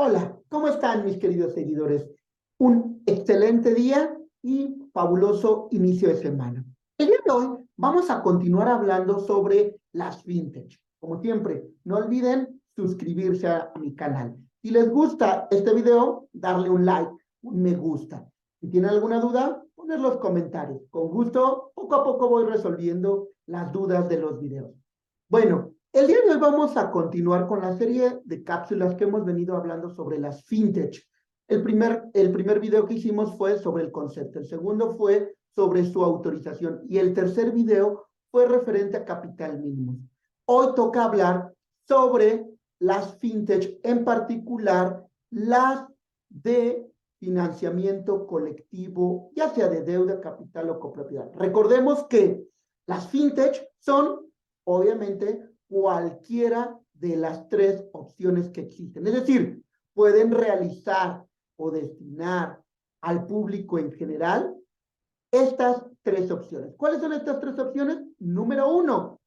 Hola, ¿cómo están mis queridos seguidores? Un excelente día y fabuloso inicio de semana. El día de hoy vamos a continuar hablando sobre las fintech. Como siempre, no olviden suscribirse a mi canal. Si les gusta este video, darle un like, un me gusta. Si tienen alguna duda, poner los comentarios. Con gusto, poco a poco voy resolviendo las dudas de los videos. Bueno, el día de hoy vamos a continuar con la serie de cápsulas que hemos venido hablando sobre las fintech. El primer video que hicimos fue sobre el concepto, el segundo fue sobre su autorización y el tercer video fue referente a capital mínimo. Hoy toca hablar sobre las fintech, en particular las de financiamiento colectivo, ya sea de deuda, capital o copropiedad. Recordemos que las fintech son obviamente cualquiera de las tres opciones que existen. Es decir, pueden realizar o destinar al público en general estas tres opciones. ¿Cuáles son estas tres opciones? Número uno,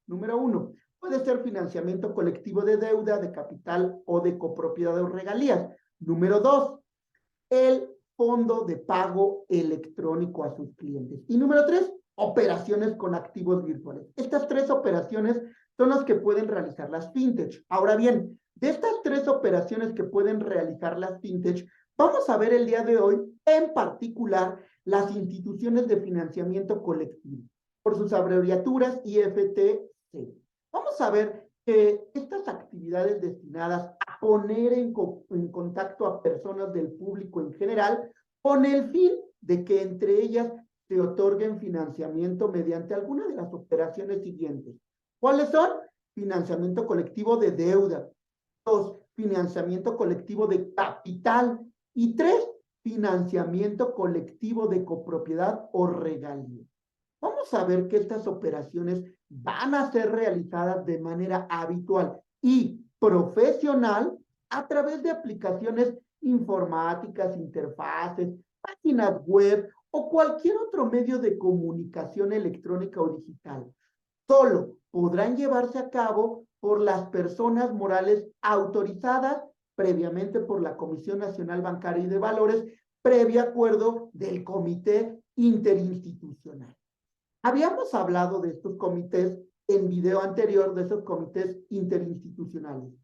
puede ser financiamiento colectivo de deuda, de capital o de copropiedad o regalías. Número dos, el fondo de pago electrónico a sus clientes. Y número tres, operaciones con activos virtuales. Estas tres operaciones son las que pueden realizar las fintech. Ahora bien, de estas tres operaciones que pueden realizar las fintech, vamos a ver el día de hoy, en particular, las instituciones de financiamiento colectivo, por sus abreviaturas IFTC. Vamos a ver que estas actividades destinadas a poner en contacto a personas del público en general con el fin de que entre ellas se otorguen financiamiento mediante alguna de las operaciones siguientes. ¿Cuáles son? Financiamiento colectivo de deuda. Dos, financiamiento colectivo de capital. Y tres, financiamiento colectivo de copropiedad o regalía. Vamos a ver que estas operaciones van a ser realizadas de manera habitual y profesional a través de aplicaciones informáticas, interfaces, páginas web o cualquier otro medio de comunicación electrónica o digital. Solo podrán llevarse a cabo por las personas morales autorizadas previamente por la Comisión Nacional Bancaria y de Valores, previo acuerdo del Comité Interinstitucional. Habíamos hablado de estos comités en video anterior, de esos comités interinstitucionales.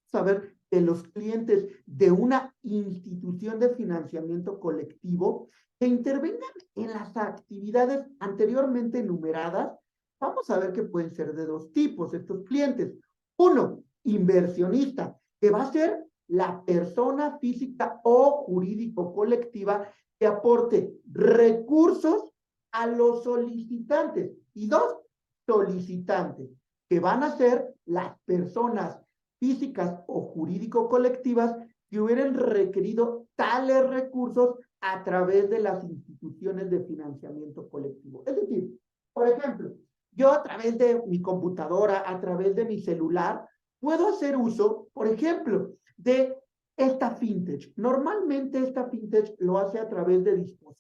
Saber que los clientes de una institución de financiamiento colectivo que intervengan en las actividades anteriormente enumeradas, vamos a ver que pueden ser de dos tipos estos clientes. Uno, inversionista, que va a ser la persona física o jurídico colectiva que aporte recursos a los solicitantes. Y dos, solicitantes, que van a ser las personas físicas o jurídico colectivas que hubieran requerido tales recursos a través de las instituciones de financiamiento colectivo. Es decir, por ejemplo, yo a través de mi computadora, a través de mi celular, puedo hacer uso, por ejemplo, de esta fintech. Normalmente esta fintech lo hace a través de dispositivos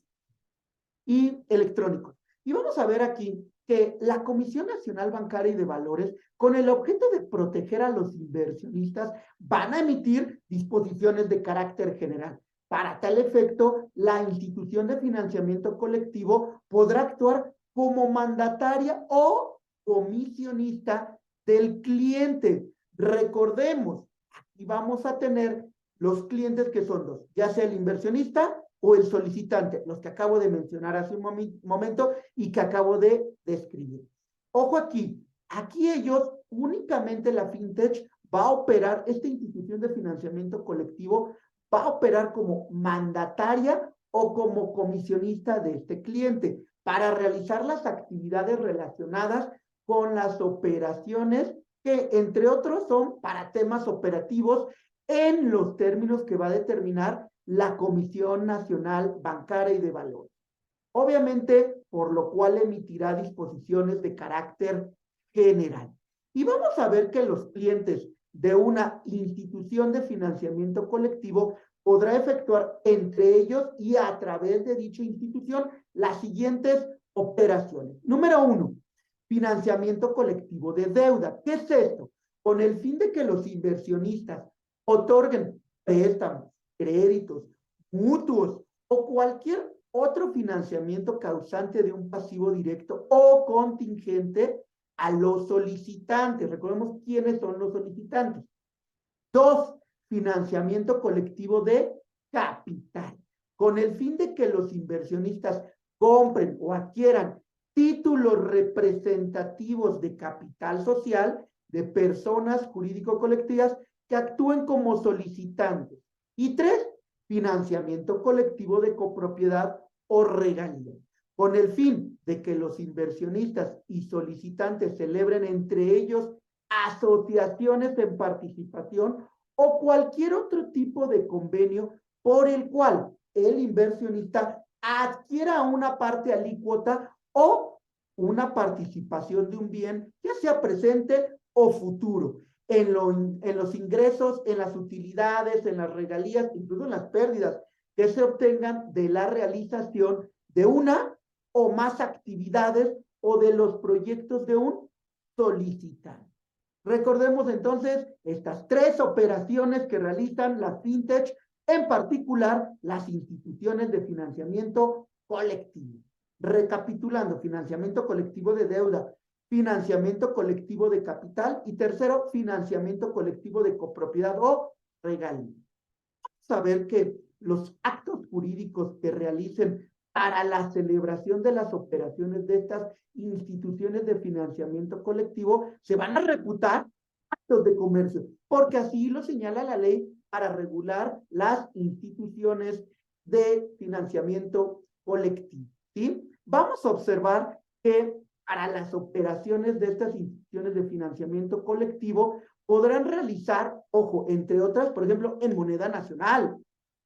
y electrónicos. Y vamos a ver aquí que la Comisión Nacional Bancaria y de Valores, con el objeto de proteger a los inversionistas, van a emitir disposiciones de carácter general. Para tal efecto, la institución de financiamiento colectivo podrá actuar como mandataria o comisionista del cliente. Recordemos, aquí vamos a tener los clientes que son dos, ya sea el inversionista o el solicitante, los que acabo de mencionar hace un momento y que acabo de describir. Ojo aquí ellos, únicamente la fintech va a operar, esta institución de financiamiento colectivo va a operar como mandataria o como comisionista de este cliente para realizar las actividades relacionadas con las operaciones que, entre otros, son para temas operativos en los términos que va a determinar la Comisión Nacional Bancaria y de Valores. Obviamente, por lo cual emitirá disposiciones de carácter general. Y vamos a ver que los clientes de una institución de financiamiento colectivo podrá efectuar entre ellos y a través de dicha institución las siguientes operaciones. Número uno, financiamiento colectivo de deuda. ¿Qué es esto? Con el fin de que los inversionistas otorguen préstamos, créditos, mutuos o cualquier otro financiamiento causante de un pasivo directo o contingente a los solicitantes. Recordemos quiénes son los solicitantes. 2, financiamiento colectivo de capital, con el fin de que los inversionistas compren o adquieran títulos representativos de capital social de personas jurídico-colectivas que actúen como solicitantes. Y 3, financiamiento colectivo de copropiedad o regalía, con el fin de que los inversionistas y solicitantes celebren entre ellos asociaciones en participación o cualquier otro tipo de convenio por el cual el inversionista adquiera una parte alícuota o una participación de un bien, ya sea presente o futuro, en los ingresos, en las utilidades, en las regalías, incluso en las pérdidas que se obtengan de la realización de una o más actividades o de los proyectos de un solicitante. Recordemos entonces estas 3 operaciones que realizan las fintech, en particular las instituciones de financiamiento colectivo. Recapitulando, financiamiento colectivo de deuda, financiamiento colectivo de capital y tercero, financiamiento colectivo de copropiedad o regalía. Vamos a ver que los actos jurídicos que realicen para la celebración de las operaciones de estas instituciones de financiamiento colectivo se van a reputar actos de comercio, porque así lo señala la ley para regular las instituciones de financiamiento colectivo, ¿sí? Vamos a observar que para las operaciones de estas instituciones de financiamiento colectivo podrán realizar, ojo, entre otras, por ejemplo, en moneda nacional,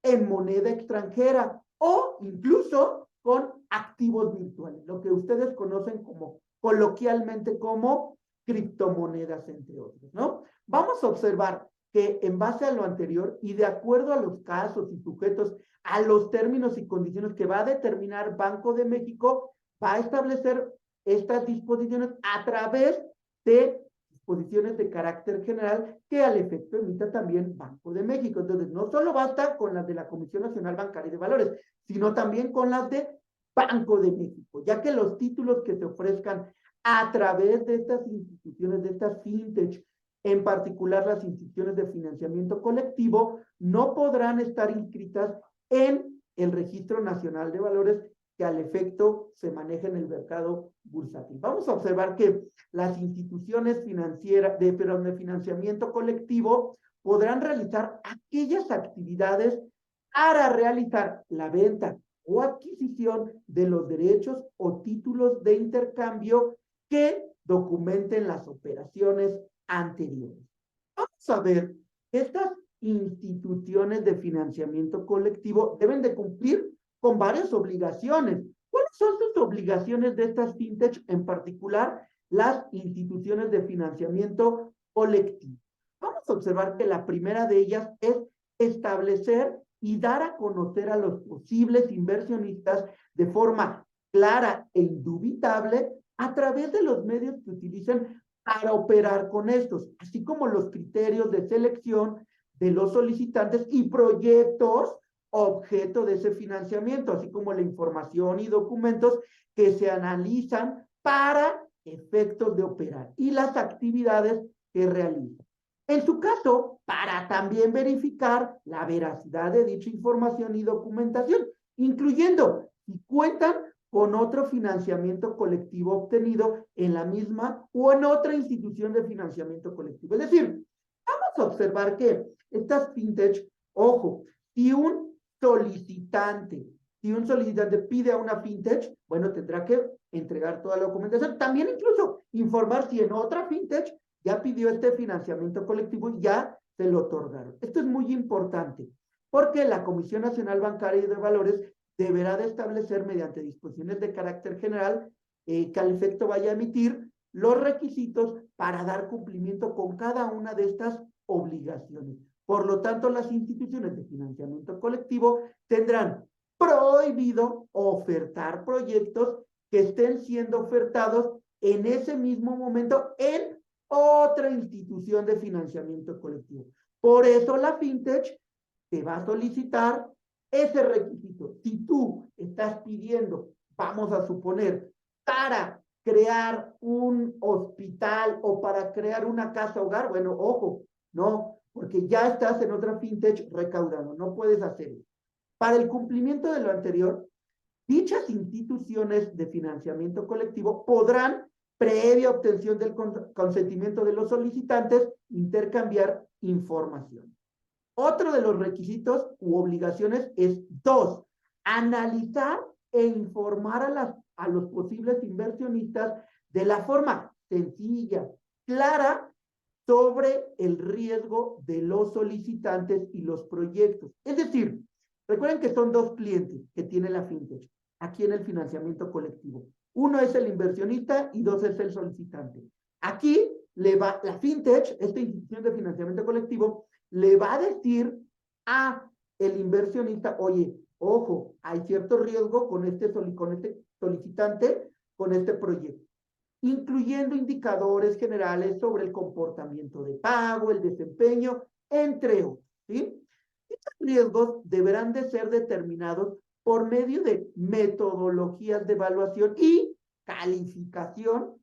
en moneda extranjera o incluso con activos virtuales, lo que ustedes conocen como coloquialmente como criptomonedas, entre otros, ¿no? Vamos a observar que en base a lo anterior y de acuerdo a los casos y sujetos a los términos y condiciones que va a determinar Banco de México, va a establecer estas disposiciones a través de disposiciones de carácter general que al efecto emita también Banco de México. Entonces, no solo basta con las de la Comisión Nacional Bancaria de Valores, sino también con las de Banco de México, ya que los títulos que se ofrezcan a través de estas instituciones, de estas fintech, en particular las instituciones de financiamiento colectivo, no podrán estar inscritas en el Registro Nacional de Valores que al efecto se maneja en el mercado bursátil. Vamos a observar que las instituciones financieras de financiamiento colectivo podrán realizar aquellas actividades para realizar la venta o adquisición de los derechos o títulos de intercambio que documenten las operaciones anteriores. Vamos a ver, estas instituciones de financiamiento colectivo deben de cumplir con varias obligaciones. ¿Cuáles son sus obligaciones de estas fintech, en particular las instituciones de financiamiento colectivo? Vamos a observar que la primera de ellas es establecer y dar a conocer a los posibles inversionistas de forma clara e indubitable a través de los medios que utilicen para operar con estos, así como los criterios de selección de los solicitantes y proyectos objeto de ese financiamiento, así como la información y documentos que se analizan para efectos de operar y las actividades que realizan. En su caso, para también verificar la veracidad de dicha información y documentación, incluyendo si cuentan con otro financiamiento colectivo obtenido en la misma o en otra institución de financiamiento colectivo. Es decir, vamos a observar que estas fintech, ojo, si un solicitante pide a una fintech, bueno, tendrá que entregar toda la documentación. También incluso informar si en otra fintech ya pidió este financiamiento colectivo y ya se lo otorgaron. Esto es muy importante porque la Comisión Nacional Bancaria y de Valores deberá de establecer mediante disposiciones de carácter general que al efecto vaya a emitir los requisitos para dar cumplimiento con cada una de estas obligaciones. Por lo tanto, las instituciones de financiamiento colectivo tendrán prohibido ofertar proyectos que estén siendo ofertados en ese mismo momento en otra institución de financiamiento colectivo. Por eso la fintech te va a solicitar ese requisito. Si tú estás pidiendo, vamos a suponer, para crear un hospital o para crear una casa hogar, bueno, ojo, no, porque ya estás en otra fintech recaudando, no puedes hacerlo. Para el cumplimiento de lo anterior, dichas instituciones de financiamiento colectivo podrán, previa obtención del consentimiento de los solicitantes, intercambiar información. Otro de los requisitos u obligaciones es, dos, analizar e informar a los posibles inversionistas de la forma sencilla, clara, sobre el riesgo de los solicitantes y los proyectos. Es decir, recuerden que son dos clientes que tiene la fintech aquí en el financiamiento colectivo. Uno es el inversionista y dos es el solicitante. Aquí la fintech, esta institución de financiamiento colectivo, le va a decir a el inversionista, oye, ojo, hay cierto riesgo con este solicitante, con este proyecto, incluyendo indicadores generales sobre el comportamiento de pago, el desempeño, entre otros, ¿sí? Estos riesgos deberán de ser determinados por medio de metodologías de evaluación y calificación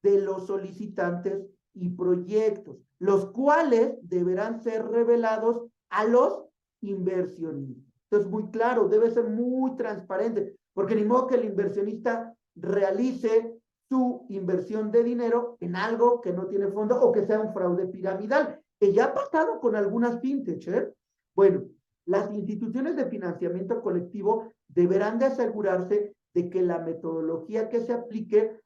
de los solicitantes y proyectos, los cuales deberán ser revelados a los inversionistas. Entonces, muy claro, debe ser muy transparente, porque ni modo que el inversionista realice su inversión de dinero en algo que no tiene fondo o que sea un fraude piramidal, que ya ha pasado con algunas fintech, ¿eh? Bueno, las instituciones de financiamiento colectivo deberán de asegurarse de que la metodología que se aplique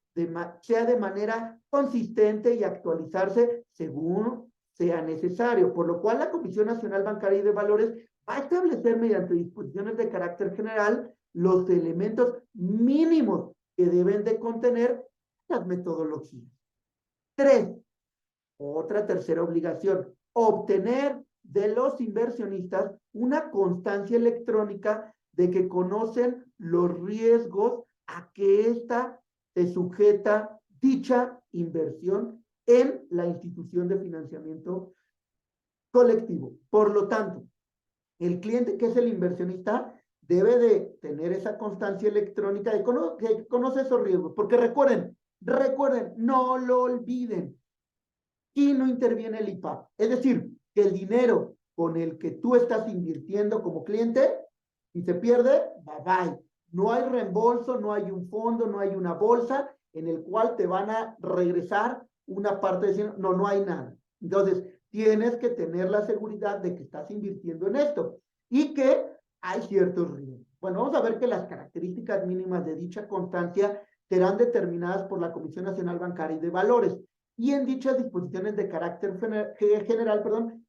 sea de manera consistente y actualizarse según sea necesario, por lo cual la Comisión Nacional Bancaria y de Valores va a establecer mediante disposiciones de carácter general los elementos mínimos que deben de contener las metodologías. 3. Otra tercera obligación, obtener de los inversionistas una constancia electrónica de que conocen los riesgos a que ésta se sujeta dicha inversión en la institución de financiamiento colectivo. Por lo tanto, el cliente que es el inversionista debe de tener esa constancia electrónica de que conoce esos riesgos, porque recuerden, no lo olviden, y no interviene el IPAP. Es decir, que el dinero con el que tú estás invirtiendo como cliente, si se pierde, bye bye. No hay reembolso, no hay un fondo, no hay una bolsa en el cual te van a regresar una parte de dinero. No, no hay nada. Entonces, tienes que tener la seguridad de que estás invirtiendo en esto y que hay ciertos riesgos. Bueno, vamos a ver que las características mínimas de dicha constancia serán determinadas por la Comisión Nacional Bancaria y de Valores y en dichas disposiciones de carácter general,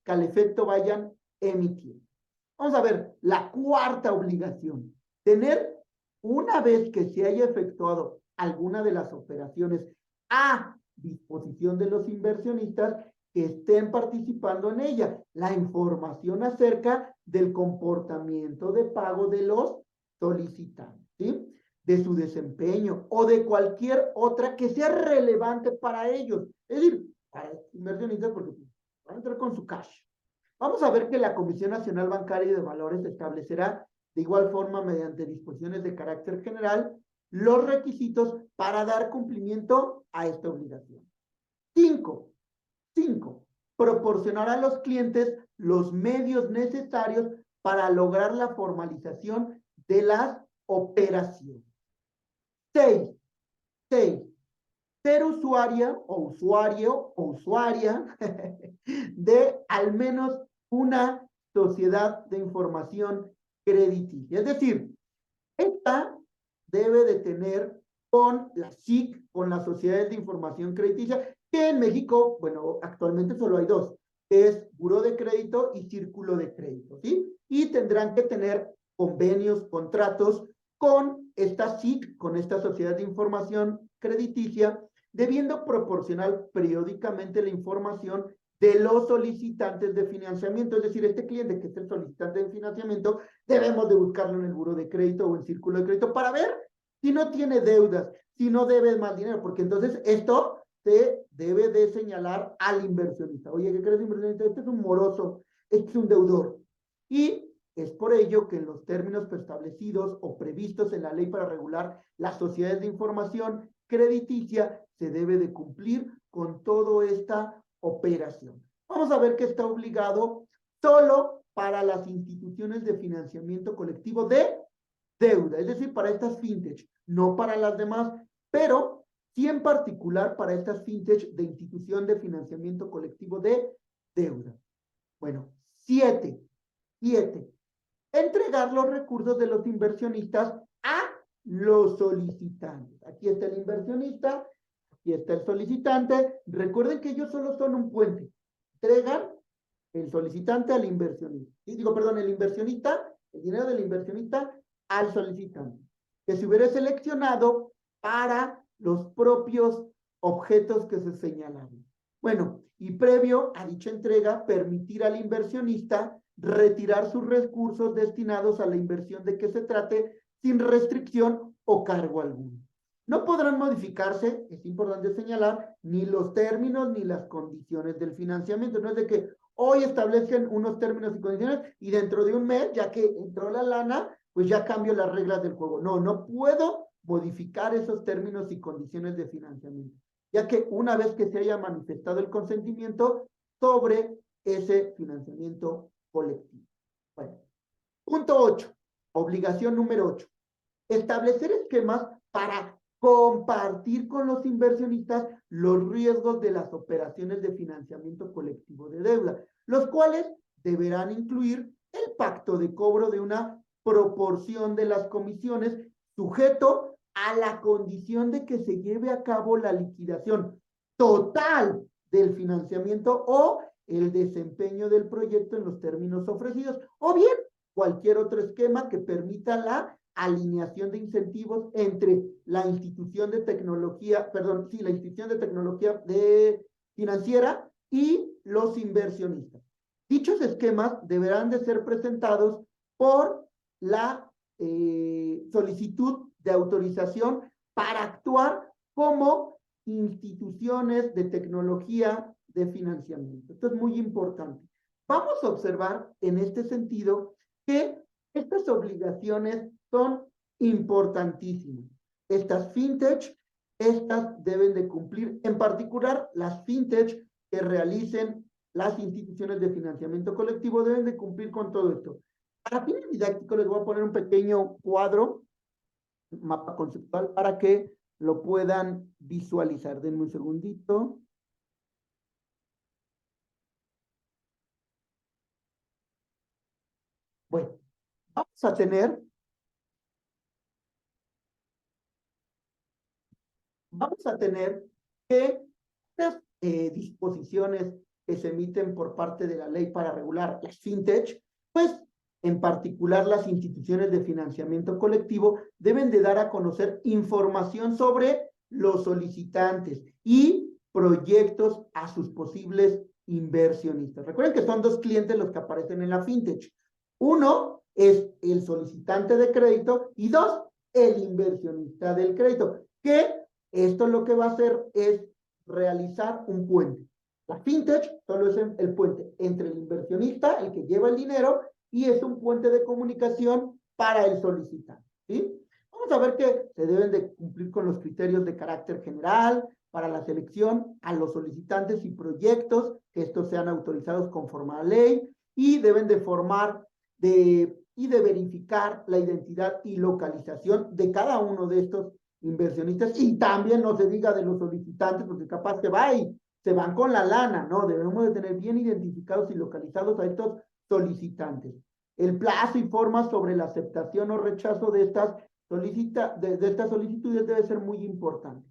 que al efecto vayan emitiendo. Vamos a ver la cuarta obligación. Tener, una vez que se haya efectuado alguna de las operaciones a disposición de los inversionistas que estén participando en ella, la información acerca del comportamiento de pago de los solicitantes, ¿sí? De su desempeño o de cualquier otra que sea relevante para ellos. Es decir, para inversionistas porque van a entrar con su cash. Vamos a ver que la Comisión Nacional Bancaria y de Valores establecerá de igual forma mediante disposiciones de carácter general los requisitos para dar cumplimiento a esta obligación. 5. Proporcionar a los clientes los medios necesarios para lograr la formalización de las operaciones. 6. Ser usuaria o usuario o usuaria de al menos una sociedad de información crediticia. Es decir, esta debe de tener con la SIC, con las sociedades de información crediticia, que en México, bueno, actualmente solo hay dos, que es Buró de Crédito y Círculo de Crédito, ¿sí? Y tendrán que tener convenios, contratos con esta SIC, con esta sociedad de información crediticia, debiendo proporcionar periódicamente la información de los solicitantes de financiamiento. Es decir, este cliente que es el solicitante de financiamiento, debemos de buscarlo en el buró de crédito o en círculo de crédito para ver si no tiene deudas, si no debe más dinero, porque entonces esto se debe de señalar al inversionista. Oye, ¿qué crees, inversionista? Este es un moroso, este es un deudor. Y es por ello que en los términos establecidos o previstos en la ley para regular las sociedades de información crediticia, se debe de cumplir con toda esta operación. Vamos a ver que está obligado solo para las instituciones de financiamiento colectivo de deuda, es decir, para estas fintech, no para las demás, pero sí en particular para estas fintech de institución de financiamiento colectivo de deuda. Bueno, 7. Entregar los recursos de los inversionistas a los solicitantes. Aquí está el inversionista, aquí está el solicitante. Recuerden que ellos solo son un puente. Entregan el solicitante al inversionista. Y digo, perdón, el inversionista, el dinero del inversionista al solicitante, que se hubiera seleccionado para los propios objetos que se señalaron. Bueno, y previo a dicha entrega, permitir al inversionista retirar sus recursos destinados a la inversión de que se trate sin restricción o cargo alguno. No podrán modificarse, es importante señalar, ni los términos ni las condiciones del financiamiento. No es de que hoy establecen unos términos y condiciones y dentro de un mes, ya que entró la lana, pues ya cambio las reglas del juego. No, no puedo modificar esos términos y condiciones de financiamiento, ya que una vez que se haya manifestado el consentimiento sobre ese financiamiento colectivo. Bueno, punto 8, obligación número 8. Establecer esquemas para compartir con los inversionistas los riesgos de las operaciones de financiamiento colectivo de deuda, los cuales deberán incluir el pacto de cobro de una proporción de las comisiones sujeto a la condición de que se lleve a cabo la liquidación total del financiamiento o el desempeño del proyecto en los términos ofrecidos, o bien cualquier otro esquema que permita la alineación de incentivos entre la institución de tecnología, la institución de tecnología financiera y los inversionistas. Dichos esquemas deberán de ser presentados por la solicitud de autorización para actuar como instituciones de tecnología de financiamiento. Esto es muy importante. Vamos a observar en este sentido que estas obligaciones son importantísimas. Estas fintech, estas deben de cumplir, en particular las fintech que realicen las instituciones de financiamiento colectivo deben de cumplir con todo esto. Para fines didácticos les voy a poner un pequeño cuadro, un mapa conceptual, para que lo puedan visualizar. Denme un segundito. Bueno, vamos a tener que estas disposiciones que se emiten por parte de la ley para regular las fintech, pues en particular las instituciones de financiamiento colectivo deben de dar a conocer información sobre los solicitantes y proyectos a sus posibles inversionistas. Recuerden que son dos clientes los que aparecen en la fintech. Uno es el solicitante de crédito y dos, el inversionista del crédito, que esto lo que va a hacer es realizar un puente. La fintech solo es el puente entre el inversionista, el que lleva el dinero, y es un puente de comunicación para el solicitante, ¿sí? Vamos a ver que se deben de cumplir con los criterios de carácter general para la selección a los solicitantes y proyectos, que estos sean autorizados conforme a la ley, y deben de formar y de verificar la identidad y localización de cada uno de estos inversionistas, y también no se diga de los solicitantes, porque capaz que va y se van con la lana, ¿no? Debemos de tener bien identificados y localizados a estos solicitantes. El plazo y forma sobre la aceptación o rechazo de estas solicitudes debe ser muy importante.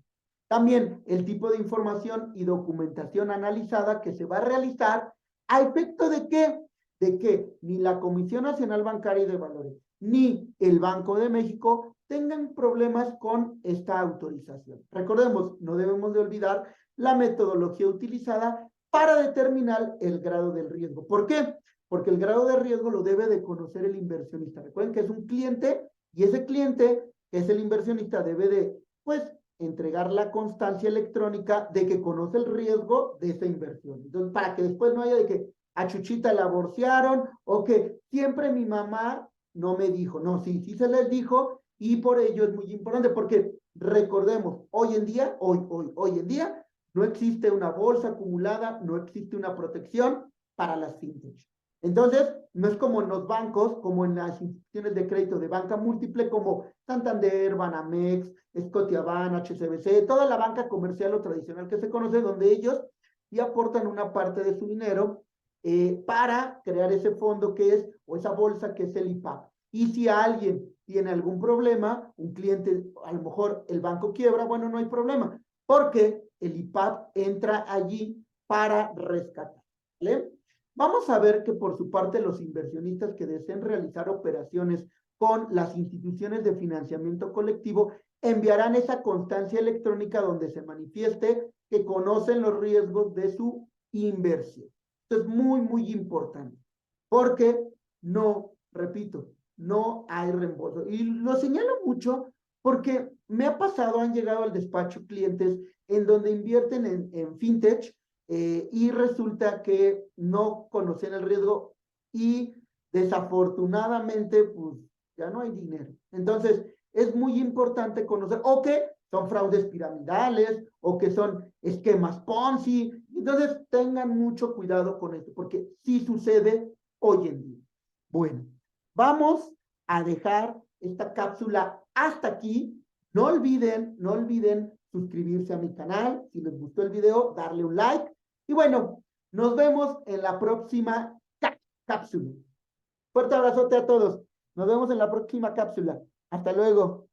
También el tipo de información y documentación analizada que se va a realizar a efecto de que ni la Comisión Nacional Bancaria y de Valores ni el Banco de México tengan problemas con esta autorización. Recordemos, no debemos de olvidar la metodología utilizada para determinar el grado del riesgo. ¿Por qué? Porque el grado de riesgo lo debe de conocer el inversionista. Recuerden que es un cliente y ese cliente, que es el inversionista, debe de, pues, entregar la constancia electrónica de que conoce el riesgo de esa inversión. Entonces, para que después no haya de que a Chuchita la aborciaron, o que siempre mi mamá no me dijo. No, sí, sí se les dijo, y por ello es muy importante, porque recordemos, hoy en día, hoy en día, no existe una bolsa acumulada, no existe una protección para las fintech. Entonces, no es como en los bancos, como en las instituciones de crédito de banca múltiple, como Santander, Banamex, Scotiabank, HSBC, toda la banca comercial o tradicional que se conoce, donde ellos y aportan una parte de su dinero para crear ese fondo que es, o esa bolsa que es el IPAP. Y si alguien tiene algún problema, un cliente, a lo mejor el banco quiebra, bueno, no hay problema, porque el IPAP entra allí para rescatar. ¿Vale? Vamos a ver que por su parte los inversionistas que deseen realizar operaciones con las instituciones de financiamiento colectivo enviarán esa constancia electrónica donde se manifieste que conocen los riesgos de su inversión. Esto es muy, muy importante, porque no, repito, no hay reembolso. Y lo señalo mucho porque me ha pasado, han llegado al despacho clientes en donde invierten en fintech y resulta que no conocen el riesgo y desafortunadamente, pues ya no hay dinero. Entonces, es muy importante conocer, o que son fraudes piramidales, o que son esquemas Ponzi. Entonces, tengan mucho cuidado con esto, porque sí sucede hoy en día. Bueno, vamos a dejar esta cápsula hasta aquí. No olviden suscribirse a mi canal. Si les gustó el video, darle un like. Y bueno, nos vemos en la próxima cápsula. Fuerte abrazote a todos. Nos vemos en la próxima cápsula. Hasta luego.